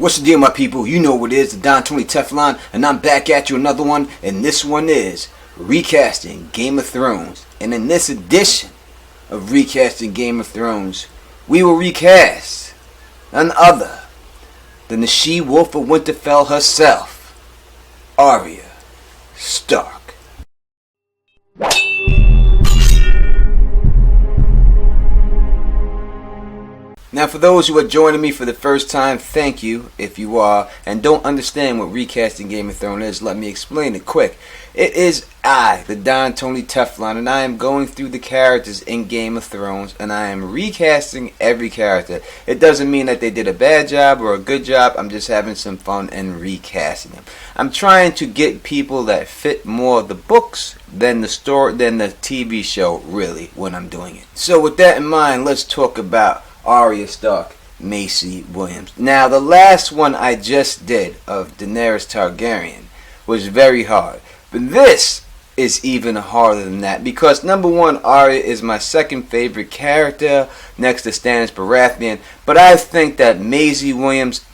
What's the deal, my people? You know what it is, the Don Tony Teflon, and I'm back at you another one, and this one is Recasting Game of Thrones. And in this edition of Recasting Game of Thrones, we will recast none other than the she-wolf of Winterfell herself, Arya Stark. Now, for those who are joining me for the first time, thank you if you are, and don't understand what Recasting Game of Thrones is, let me explain it quick. It is I, the Don Tony Teflon, and I am going through the characters in Game of Thrones, and I am recasting every character. It doesn't mean that they did a bad job or a good job, I'm just having some fun and recasting them. I'm trying to get people that fit more of the books than the story, than the TV show, really, when I'm doing it. So with that in mind, let's talk about Arya Stark, Maisie Williams. Now, the last one I just did of Daenerys Targaryen was very hard. But this is even harder than that because, number one, Arya is my second favorite character next to Stannis Baratheon. But I think that Maisie Williams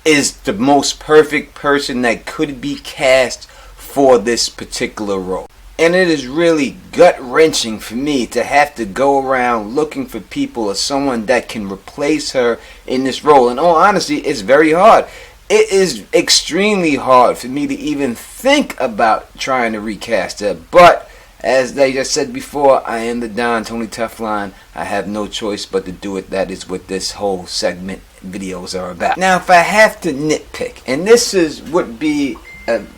is the most perfect person that could be cast for this particular role. And it is really gut-wrenching for me to have to go around looking for people or someone that can replace her in this role. In all honesty, it's very hard. It is extremely hard for me to even think about trying to recast her. But, as they just said before, I am the Don Tony Teflon. I have no choice but to do it. That is what this whole segment videos are about. Now, if I have to nitpick, and this would be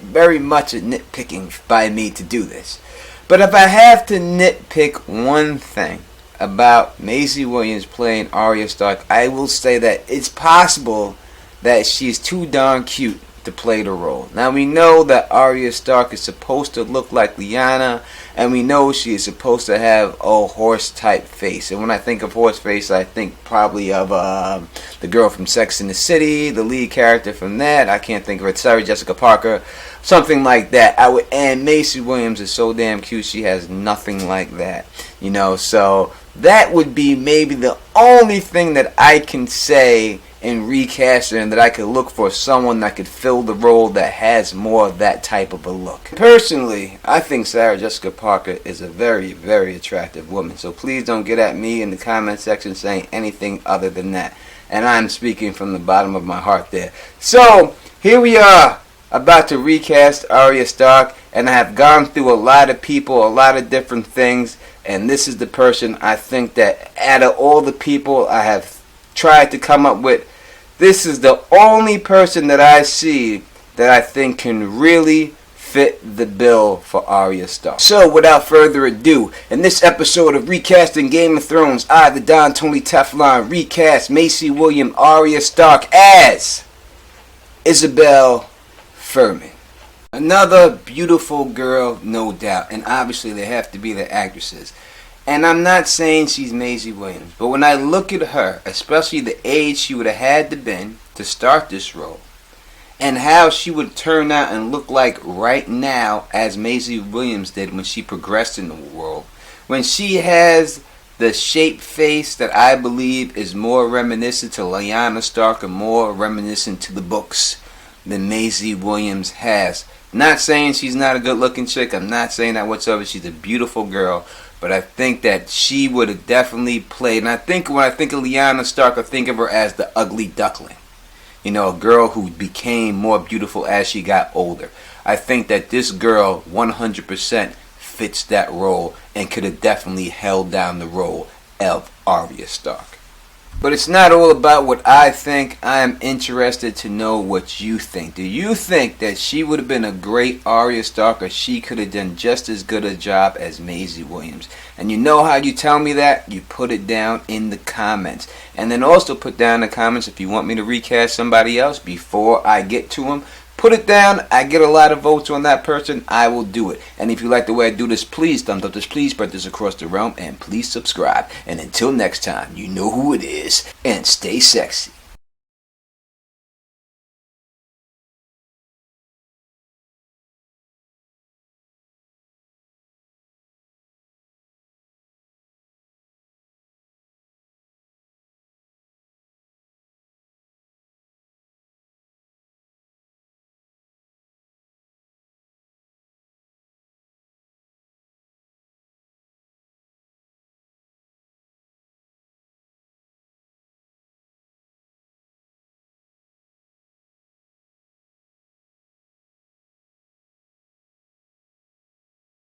very much a nitpicking by me to do this. But if I have to nitpick one thing about Maisie Williams playing Arya Stark, I will say that it's possible that she's too darn cute to play the role. Now, we know that Arya Stark is supposed to look like Lyanna, and we know she is supposed to have a horse type face. And when I think of horse face, I think probably of the girl from Sex and the City, the lead character from that. I can't think of it. Sorry, Jessica Parker, something like that. And Maisie Williams is so damn cute. She has nothing like that, you know. So that would be maybe the only thing that I can say in recasting, that I could look for someone that could fill the role that has more of that type of a look. Personally, I think Sarah Jessica Parker is a very, very attractive woman. So please don't get at me in the comment section saying anything other than that. And I'm speaking from the bottom of my heart there. So here we are, about to recast Arya Stark, and I have gone through a lot of people, a lot of different things, and this is the person I think that out of all the people I have tried to come up with, this is the only person that I see that I think can really fit the bill for Arya Stark. So without further ado, in this episode of Recasting Game of Thrones, I, the Don Tony Teflon, recast Maisie Williams Arya Stark as Isabel Furman. Another beautiful girl, no doubt, and obviously they have to be the actresses. And I'm not saying she's Maisie Williams, but when I look at her, especially the age she would have had to been to start this role, and how she would turn out and look like right now as Maisie Williams did when she progressed in the world, when she has the shaped face that I believe is more reminiscent to Lyanna Stark and more reminiscent to the books than Maisie Williams has. Not saying she's not a good looking chick, I'm not saying that whatsoever, she's a beautiful girl. But I think that she would have definitely played. And I think when I think of Lyanna Stark, I think of her as the ugly duckling. You know, a girl who became more beautiful as she got older. I think that this girl 100% fits that role and could have definitely held down the role of Arya Stark. But it's not all about what I think. I am interested to know what you think. Do you think that she would have been a great Arya Stark, or she could have done just as good a job as Maisie Williams? And you know how you tell me that? You put it down in the comments. And then also put down in the comments if you want me to recast somebody else before I get to them. Put it down. I get a lot of votes on that person, I will do it. And if you like the way I do this, please thumbs up this, please spread this across the realm, and please subscribe. And until next time, you know who it is, and stay sexy.